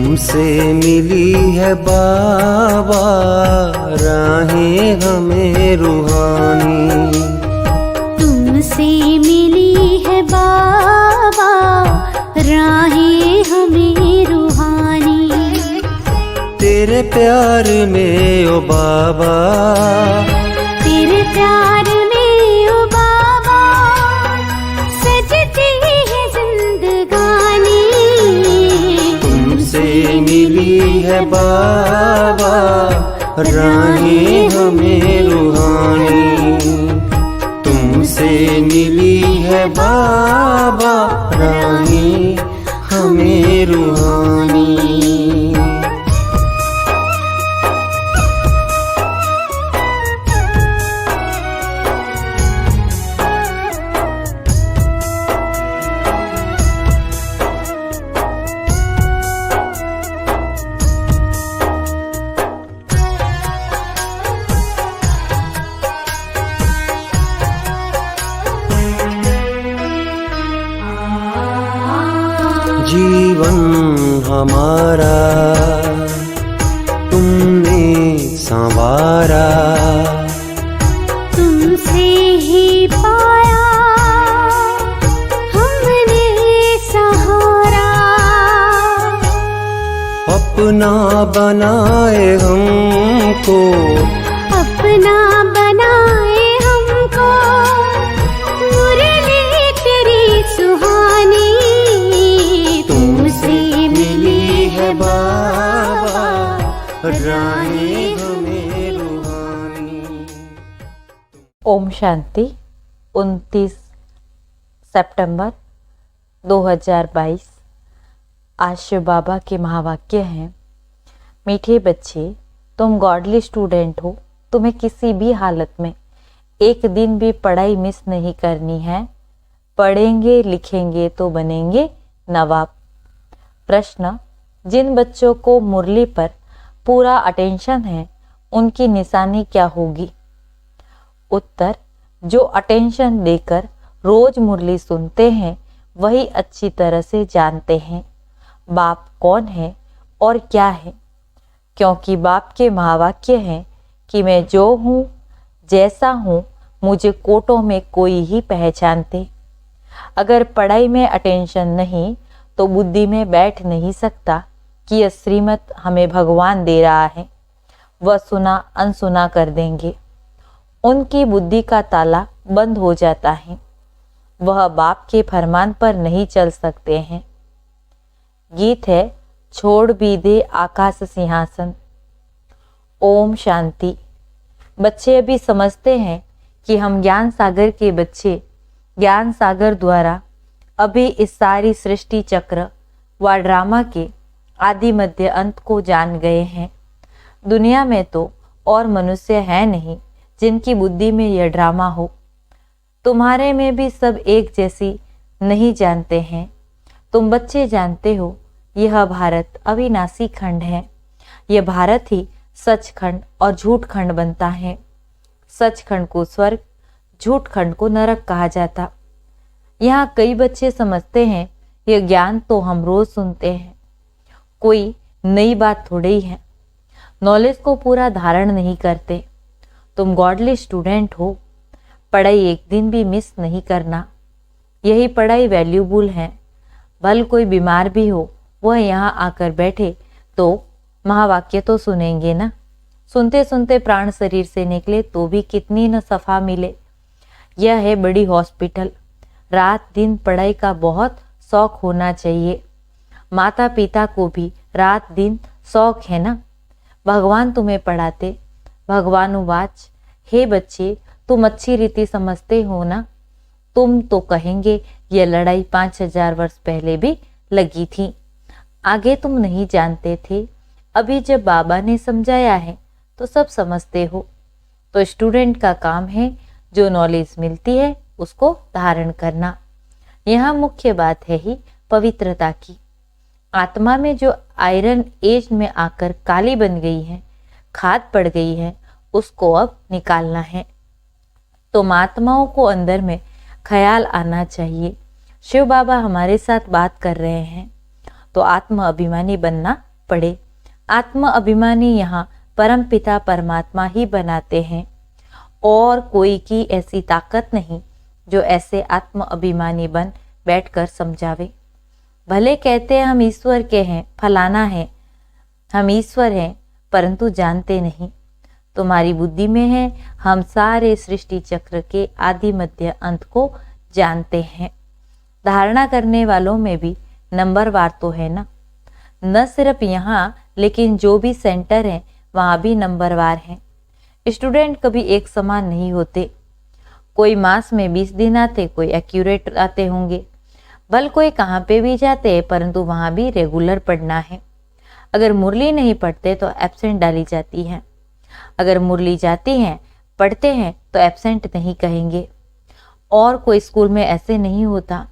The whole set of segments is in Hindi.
तुमसे मिली है बाबा राहें हमें रूहानी, तुमसे मिली है बाबा राहें हमें रूहानी। तेरे प्यार में ओ बाबा, तेरे प्यार में ओ बाबा सजती है जिंदगानी। तुमसे मिली है बाबा राहें हमें रूहानी, तुमसे मिली है बाबा राहें हमें रूहानी। जीवन हमारा तुमने संवारा, तुमसे ही पाया हमने सहारा। अपना बनाए हमको, अपना बनाए हमको मुरली तेरी सुहानी। तुमसे मिली है बाबा राहें हमें रूहानी। ओम शांति। 29 सितंबर 2022। आज शिव बाबा के महावाक्य हैं, मीठे बच्चे, तुम गॉडली स्टूडेंट हो। तुम्हें किसी भी हालत में एक दिन भी पढ़ाई मिस नहीं करनी है। पढ़ेंगे लिखेंगे तो बनेंगे नवाब। प्रश्न, जिन बच्चों को मुरली पर पूरा अटेंशन है उनकी निशानी क्या होगी? उत्तर, जो अटेंशन देकर रोज मुरली सुनते हैं वही अच्छी तरह से जानते हैं बाप कौन है और क्या है, क्योंकि बाप के महावाक्य हैं कि मैं जो हूँ जैसा हूँ मुझे कोटों में कोई ही पहचानते। अगर पढ़ाई में अटेंशन नहीं तो बुद्धि में बैठ नहीं सकता कि यह श्रीमत हमें भगवान दे रहा है, वह सुना अनसुना कर देंगे। उनकी बुद्धि का ताला बंद हो जाता है, वह बाप के फरमान पर नहीं चल सकते हैं। गीत है, छोड़ भी दे आकाश सिंहासन। ओम शांति। बच्चे अभी समझते हैं कि हम ज्ञान सागर के बच्चे ज्ञान सागर द्वारा अभी इस सारी सृष्टि चक्र व ड्रामा के आदि मध्य अंत को जान गए हैं। दुनिया में तो और मनुष्य है नहीं जिनकी बुद्धि में यह ड्रामा हो। तुम्हारे में भी सब एक जैसी नहीं जानते हैं। तुम बच्चे जानते हो यह भारत अविनाशी खंड है। यह भारत ही सचखंड और झूठ खंड बनता है। सचखंड को स्वर्ग, झूठ खंड को नरक कहा जाता। यहाँ कई बच्चे समझते हैं यह ज्ञान तो हम रोज सुनते हैं, कोई नई बात थोड़ी है। नॉलेज को पूरा धारण नहीं करते। तुम गॉडली स्टूडेंट हो, पढ़ाई एक दिन भी मिस नहीं करना। यही पढ़ाई वैल्यूबल है। भल कोई बीमार भी हो वह यहाँ आकर बैठे तो महावाक्य तो सुनेंगे ना। सुनते सुनते प्राण शरीर से निकले तो भी कितनी न सफा मिले। यह है बड़ी हॉस्पिटल। रात दिन पढ़ाई का बहुत शौक होना चाहिए। माता पिता को भी रात दिन शौक है ना। भगवान तुम्हें पढ़ाते। भगवान उवाच, हे बच्चे, तुम अच्छी रीति समझते हो ना। तुम तो कहेंगे यह लड़ाई 5000 वर्ष पहले भी लगी थी। आगे तुम नहीं जानते थे। अभी जब बाबा ने समझाया है तो सब समझते हो। तो स्टूडेंट का काम है जो नॉलेज मिलती है उसको धारण करना। यहाँ मुख्य बात है ही पवित्रता की। आत्मा में जो आयरन एज में आकर काली बन गई है, खाद पड़ गई है, उसको अब निकालना है। तो महात्माओं को अंदर में ख्याल आना चाहिए, शिव बाबा हमारे साथ बात कर रहे हैं, तो आत्म अभिमानी बनना पड़े। आत्म अभिमानी यहाँ परमपिता परमात्मा ही बनाते हैं और कोई की ऐसी ताकत नहीं जो ऐसे आत्म अभिमानी बन बैठकर समझावे। भले कहते हैं हम ईश्वर के हैं, फलाना है, हम ईश्वर हैं, परंतु जानते नहीं। तुम्हारी बुद्धि में है, हम सारे सृष्टि चक्र के आदि मध्य अंत को जानते हैं। धारणा करने वालों में भी नंबरवार तो है ना, न सिर्फ यहाँ लेकिन जो भी सेंटर है वहाँ भी नंबरवार हैं। स्टूडेंट कभी एक समान नहीं होते। कोई मास में 20 दिन आते, कोई एक्यूरेट आते होंगे। भल कोई कहाँ पे भी जाते हैं, परंतु वहाँ भी रेगुलर पढ़ना है। अगर मुरली नहीं पढ़ते तो एब्सेंट डाली जाती है। अगर मुरली जाती हैं, पढ़ते हैं तो एब्सेंट नहीं कहेंगे। और कोई स्कूल में ऐसे नहीं होता।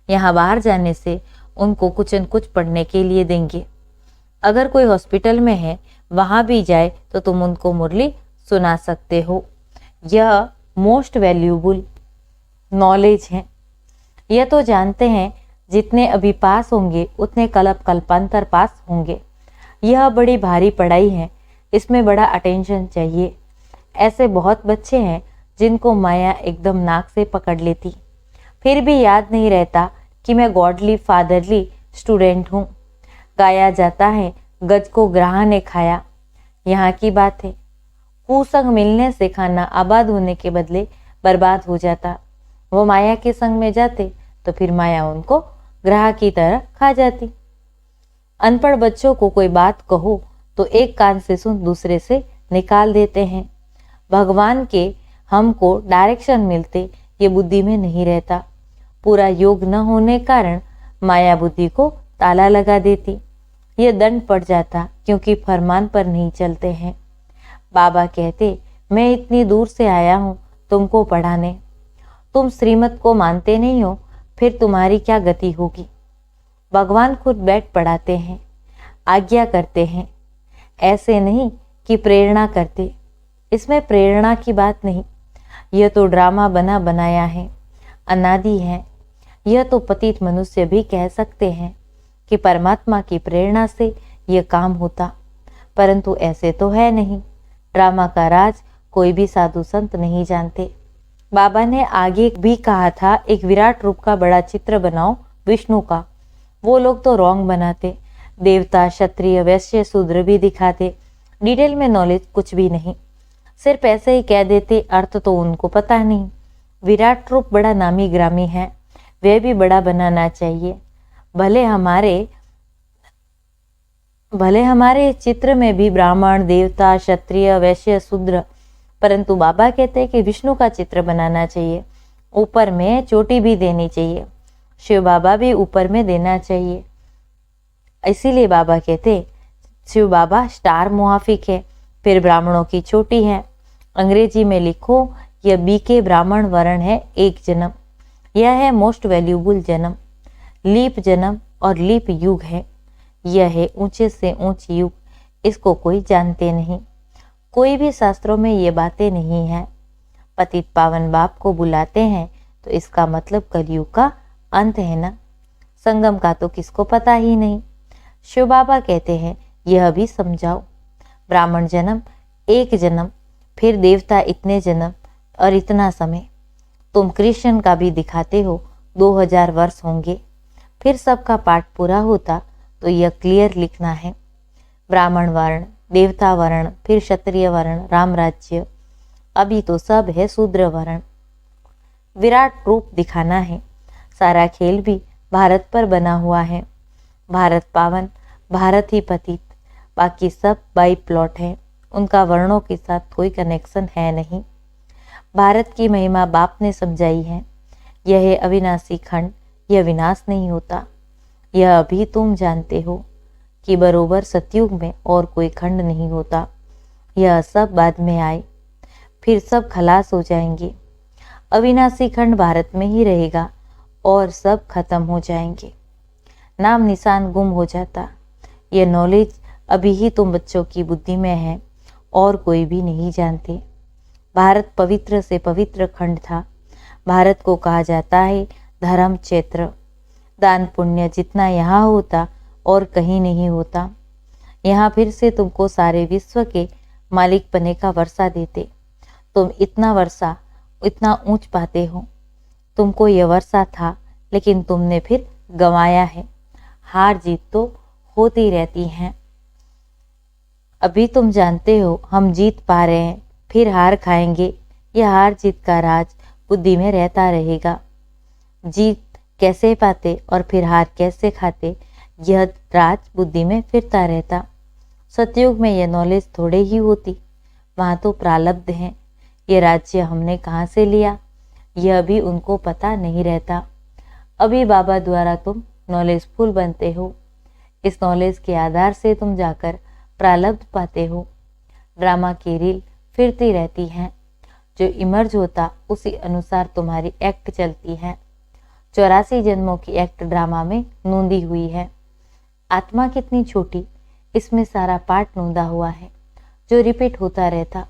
यहाँ बाहर जाने से उनको कुछ न कुछ पढ़ने के लिए देंगे। अगर कोई हॉस्पिटल में है, वहाँ भी जाए तो तुम उनको मुरली सुना सकते हो। यह मोस्ट वैल्यूबल नॉलेज है। यह तो जानते हैं जितने अभी पास होंगे उतने कल्पांतर पास होंगे। यह बड़ी भारी पढ़ाई है, इसमें बड़ा अटेंशन चाहिए। ऐसे बहुत बच्चे हैं जिनको माया एकदम नाक से पकड़ लेती, फिर भी याद नहीं रहता कि मैं गॉडली फादरली स्टूडेंट हूँ। गाया जाता है गज को ग्राह ने खाया। यहाँ की बात है, कुसंग मिलने से खाना आबाद होने के बदले बर्बाद हो जाता। वो माया के संग में जाते तो फिर माया उनको ग्राह की तरह खा जाती। अनपढ़ बच्चों को कोई बात कहो तो एक कान से सुन दूसरे से निकाल देते हैं। भगवान के हमको डायरेक्शन मिलते ये बुद्धि में नहीं रहता। पूरा योग न होने कारण माया बुद्धि को ताला लगा देती। ये दंड पड़ जाता क्योंकि फरमान पर नहीं चलते हैं। बाबा कहते, मैं इतनी दूर से आया हूँ तुमको पढ़ाने, तुम श्रीमत को मानते नहीं हो, फिर तुम्हारी क्या गति होगी। भगवान खुद बैठ पढ़ाते हैं, आज्ञा करते हैं। ऐसे नहीं कि प्रेरणा करते, इसमें प्रेरणा की बात नहीं। यह तो ड्रामा बना बनाया है, अनादि है। यह तो पतित मनुष्य भी कह सकते हैं कि परमात्मा की प्रेरणा से यह काम होता, परंतु ऐसे तो है नहीं। ड्रामा का राज कोई भी साधु संत नहीं जानते। बाबा ने आगे भी कहा था, एक विराट रूप का बड़ा चित्र बनाओ विष्णु का। वो लोग तो रॉन्ग बनाते, देवता क्षत्रिय वैश्य शूद्र भी दिखाते। डिटेल में नॉलेज कुछ भी नहीं, सिर्फ ऐसे ही कह देते, अर्थ तो उनको पता नहीं। विराट रूप बड़ा नामी ग्रामी है, वह भी बड़ा बनाना चाहिए। भले हमारे चित्र में भी ब्राह्मण देवता क्षत्रिय वैश्य शूद्र, परंतु बाबा कहते हैं कि विष्णु का चित्र बनाना चाहिए। ऊपर में चोटी भी देनी चाहिए, शिव बाबा भी ऊपर में देना चाहिए। इसीलिए बाबा कहते शिव बाबा स्टार मुआफिक है, फिर ब्राह्मणों की चोटी है। अंग्रेजी में लिखो, यह बीके ब्राह्मण वर्ण है एक जन्म। यह है मोस्ट वैल्यूबल जन्म। लीप जन्म और लीप युग है। यह है ऊंचे से ऊंच युग, इसको कोई जानते नहीं। कोई भी शास्त्रों में ये बातें नहीं है। पतित पावन बाप को बुलाते हैं तो इसका मतलब कलयुग का अंत है ना। संगम का तो किसको पता ही नहीं। शिव बाबा कहते हैं यह भी समझाओ। ब्राह्मण जन्म एक जन्म, फिर देवता इतने जन्म और इतना समय। तुम क्रिश्चियन का भी दिखाते हो 2000 वर्ष होंगे, फिर सबका पाठ पूरा होता तो यह क्लियर लिखना है। ब्राह्मण वर्ण, देवता वर्ण, फिर क्षत्रिय वर्ण, राम राज्य, अभी तो सब है शूद्र वर्ण। विराट रूप दिखाना है। सारा खेल भी भारत पर बना हुआ है। भारत पावन, भारत ही पतित, बाकी सब बाई प्लॉट है। उनका वर्णों के साथ कोई कनेक्शन है नहीं। भारत की महिमा बाप ने समझाई है। यह है अविनाशी खंड, यह विनाश नहीं होता। यह अभी तुम जानते हो कि बरोबर सतयुग में और कोई खंड नहीं होता। यह सब बाद में आए, फिर सब खलास हो जाएंगे। अविनाशी खंड भारत में ही रहेगा और सब खत्म हो जाएंगे। नाम निशान गुम हो जाता। यह नॉलेज अभी ही तुम बच्चों की बुद्धि में है और कोई भी नहीं जानते। भारत पवित्र से पवित्र खंड था। भारत को कहा जाता है धर्म क्षेत्र। दान पुण्य जितना यहाँ होता और कहीं नहीं होता। यहाँ फिर से तुमको सारे विश्व के मालिक बने का वर्षा देते। तुम इतना ऊंच पाते हो। तुमको यह वर्षा था, लेकिन तुमने फिर गंवाया है। हार जीत तो होती रहती हैं। अभी तुम जानते हो हम जीत पा रहे हैं, फिर हार खाएंगे। यह हार जीत का राज बुद्धि में रहता रहेगा। जीत कैसे पाते और फिर हार कैसे खाते, यह राज बुद्धि में फिरता रहता। सतयुग में यह नॉलेज थोड़े ही होती। वहाँ तो प्रारब्ध है। ये राज्य हमने कहाँ से लिया, यह भी उनको पता नहीं रहता। अभी बाबा द्वारा तुम नॉलेजफुल बनते हो। इस नॉलेज के आधार से तुम जाकर प्रारब्ध पाते हो। ड्रामा की रील फिरती रहती है। जो इमर्ज होता उसी अनुसार तुम्हारी एक्ट चलती है। 84 जन्मों की एक्ट ड्रामा में नोंदी हुई है। आत्मा कितनी छोटी, इसमें सारा पार्ट नोंदा हुआ है जो रिपीट होता रहता।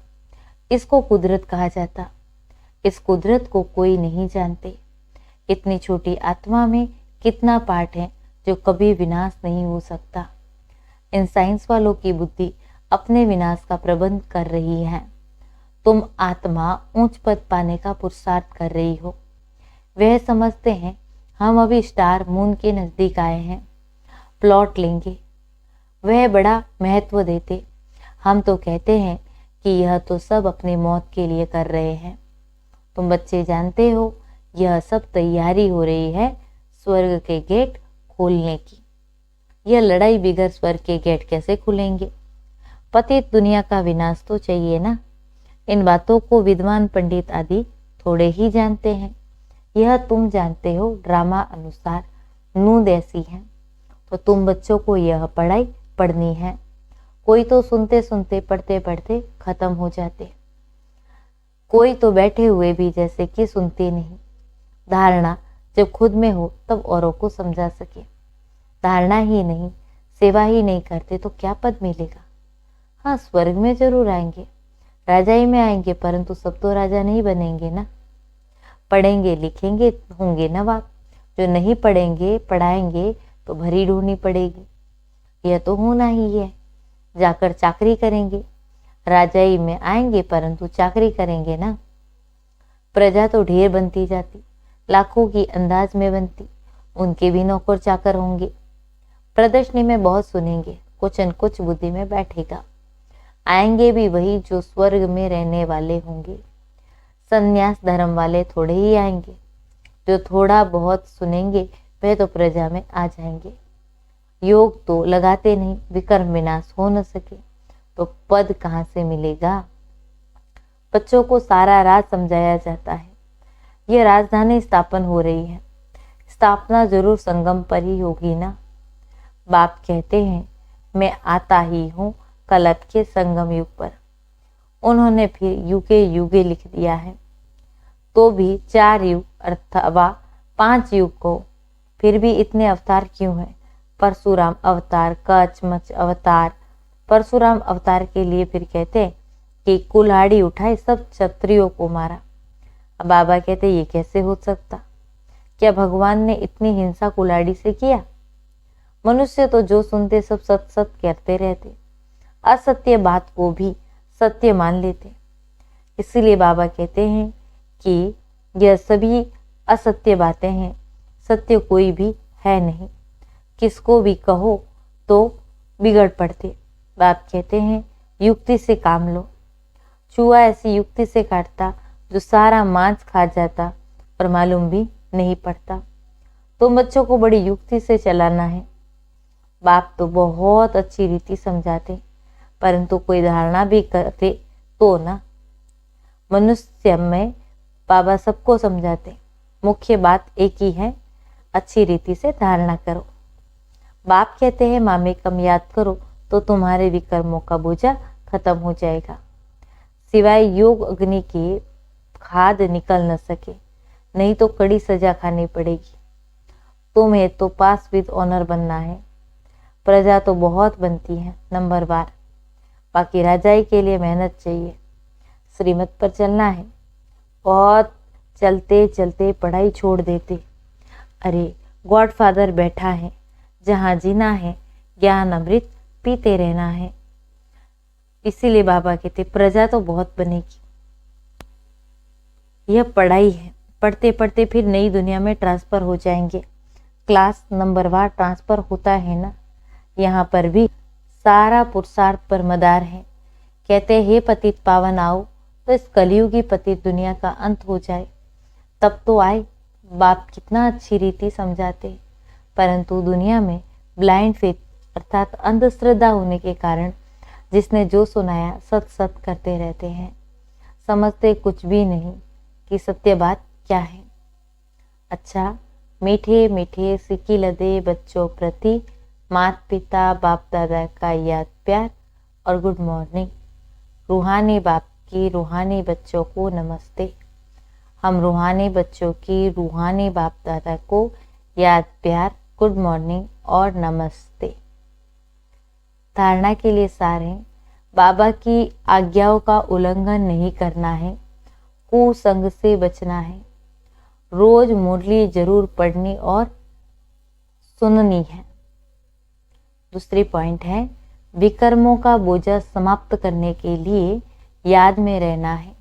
इसको कुदरत कहा जाता। इस कुदरत को कोई नहीं जानते। इतनी छोटी आत्मा में कितना पार्ट है जो कभी विनाश नहीं हो सकता। इन साइंस वालों की बुद्धि अपने विनाश का प्रबंध कर रही है। तुम आत्मा ऊंच पद पाने का पुरुषार्थ कर रही हो। वह समझते हैं हम अभी स्टार मून के नजदीक आए हैं, प्लॉट लेंगे। वह बड़ा महत्व देते। हम तो कहते हैं कि यह तो सब अपनी मौत के लिए कर रहे हैं। तुम बच्चे जानते हो यह सब तैयारी हो रही है स्वर्ग के गेट खोलने की। यह लड़ाई बिगर स्वर्ग के गेट कैसे खुलेंगे? पतित दुनिया का विनाश तो चाहिए ना। इन बातों को विद्वान पंडित आदि थोड़े ही जानते हैं। यह तुम जानते हो ड्रामा अनुसार नूंद ऐसी है, तो तुम बच्चों को यह पढ़ाई पढ़नी है। कोई तो सुनते सुनते पढ़ते पढ़ते खत्म हो जाते, कोई तो बैठे हुए भी जैसे कि सुनते नहीं। धारणा जब खुद में हो तब औरों को समझा सके। धारणा ही नहीं, सेवा ही नहीं करते तो क्या पद मिलेगा? हाँ, स्वर्ग में जरूर आएंगे, राजाई में आएंगे, परंतु सब तो राजा नहीं बनेंगे ना। पढ़ेंगे लिखेंगे होंगे नवाब। जो नहीं पढ़ेंगे पढ़ाएंगे तो भरी ढूंढनी पड़ेगी। यह तो होना ही है। जाकर चाकरी करेंगे। राजाई में आएंगे परंतु चाकरी करेंगे ना। प्रजा तो ढेर बनती जाती, लाखों की अंदाज में बनती। उनके भी नौकर चाकर होंगे। प्रदर्शनी में बहुत सुनेंगे, कुछ न कुछ बुद्धि में बैठेगा। आएंगे भी वही जो स्वर्ग में रहने वाले होंगे। संन्यास धर्म वाले थोड़े ही आएंगे। जो थोड़ा बहुत सुनेंगे वह तो प्रजा में आ जाएंगे। योग तो लगाते नहीं, विकर्म विनाश हो न सके तो पद कहाँ से मिलेगा? बच्चों को सारा राज समझाया जाता है। यह राजधानी स्थापन हो रही है। स्थापना जरूर संगम पर ही होगी ना। बाप कहते हैं मैं आता ही हूँ कलप के संगम युग पर। उन्होंने फिर युगे युगे लिख दिया है, तो भी 4 युग अथवा 5 युग को फिर भी इतने अवतार क्यों हैं? परशुराम अवतार, कचमच अवतार। परशुराम अवतार के लिए फिर कहते हैं कि कुल्हाड़ी उठाए सब क्षत्रियों को मारा। अब बाबा कहते ये कैसे हो सकता? क्या भगवान ने इतनी हिंसा कुल्हाड़ी से किया? मनुष्य तो जो सुनते सब सत सत कहते रहते, असत्य बात को भी सत्य मान लेते। इसीलिए बाबा कहते हैं कि यह सभी असत्य बातें हैं, सत्य कोई भी है नहीं। किसको भी कहो तो बिगड़ पड़ते। बाप कहते हैं युक्ति से काम लो। चूहा ऐसी युक्ति से काटता जो सारा मांस खा जाता और मालूम भी नहीं पड़ता। तो बच्चों को बड़ी युक्ति से चलाना है। बाप तो बहुत अच्छी रीति समझाते, परंतु कोई धारणा भी करते तो ना। मनुष्य में बाबा सबको समझाते, मुख्य बात एक ही है, अच्छी रीति से धारणा करो। बाप कहते हैं मामेकम याद करो तो तुम्हारे विकर्मों का बोझा खत्म हो जाएगा। सिवाय योग अग्नि के खाद निकल न सके, नहीं तो कड़ी सजा खानी पड़ेगी। तुम्हें तो पास विद ऑनर बनना है। प्रजा तो बहुत बनती है नंबरवार, बाकी राजाई के लिए मेहनत चाहिए। श्रीमत पर चलना है। बहुत चलते चलते पढ़ाई छोड़ देते। अरे गॉडफादर बैठा है, जहाँ जीना है ज्ञान अमृत पीते रहना है। इसीलिए बाबा कहते प्रजा तो बहुत बनेगी। यह पढ़ाई है, पढ़ते पढ़ते फिर नई दुनिया में ट्रांसफर हो जाएंगे। क्लास नंबरवार ट्रांसफर होता है ना, यहाँ पर भी सारा पुरुषार्थ पर मदार है। कहते हे पतित पावन आओ, तो इस कलयुगी पतित दुनिया का अंत हो जाए तब तो आए। बाप कितना अच्छी रीति समझाते, परंतु दुनिया में ब्लाइंड फेथ अर्थात अंधश्रद्धा होने के कारण जिसने जो सुनाया सत सत करते रहते हैं, समझते कुछ भी नहीं कि सत्य बात क्या है। अच्छा, मीठे मीठे सिक्की लदे बच्चों प्रति माता पिता बाप दादा का याद प्यार और गुड मॉर्निंग। रूहानी बाप की रूहानी बच्चों को नमस्ते। हम रूहानी बच्चों की रूहानी बाप दादा को याद प्यार, गुड मॉर्निंग और नमस्ते। धारणा के लिए सार है, बाबा की आज्ञाओं का उल्लंघन नहीं करना है, कुसंग से बचना है, रोज मुरली जरूर पढ़नी और सुननी है। दूसरी पॉइंट है, विकर्मों का बोझा समाप्त करने के लिए याद में रहना है।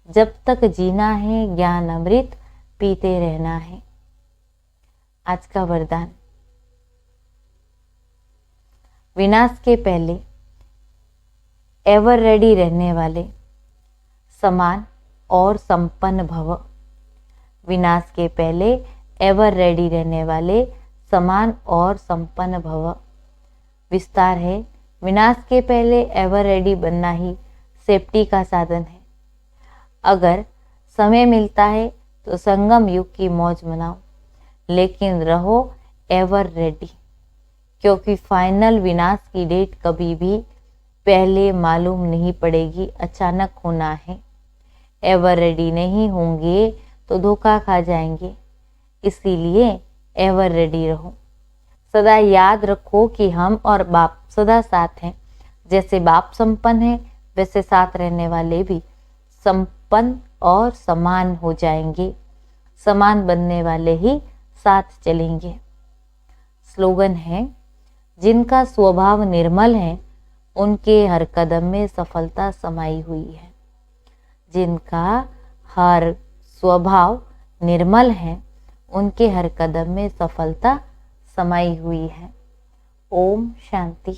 जब तक जीना है ज्ञान अमृत पीते रहना है। आज का वरदान, विनाश के पहले एवर रेडी रहने वाले समान और संपन्न भव। विनाश के पहले एवर रेडी रहने वाले समान और संपन्न भव। विस्तार है, विनाश के पहले एवर रेडी बनना ही सेफ्टी का साधन है। अगर समय मिलता है तो संगम युग की मौज मनाओ, लेकिन रहो एवर रेडी, क्योंकि फाइनल विनाश की डेट कभी भी पहले मालूम नहीं पड़ेगी, अचानक होना है। एवर रेडी नहीं होंगे तो धोखा खा जाएंगे, इसीलिए एवर रेडी रहो। सदा याद रखो कि हम और बाप सदा साथ हैं। जैसे बाप संपन्न है, वैसे साथ रहने वाले भी संपन्न और समान हो जाएंगे। समान बनने वाले ही साथ चलेंगे। स्लोगन है, जिनका स्वभाव निर्मल है उनके हर कदम में सफलता समाई हुई है। जिनका हर स्वभाव निर्मल है उनके हर कदम में सफलता समाई हुई है। ओम शांति।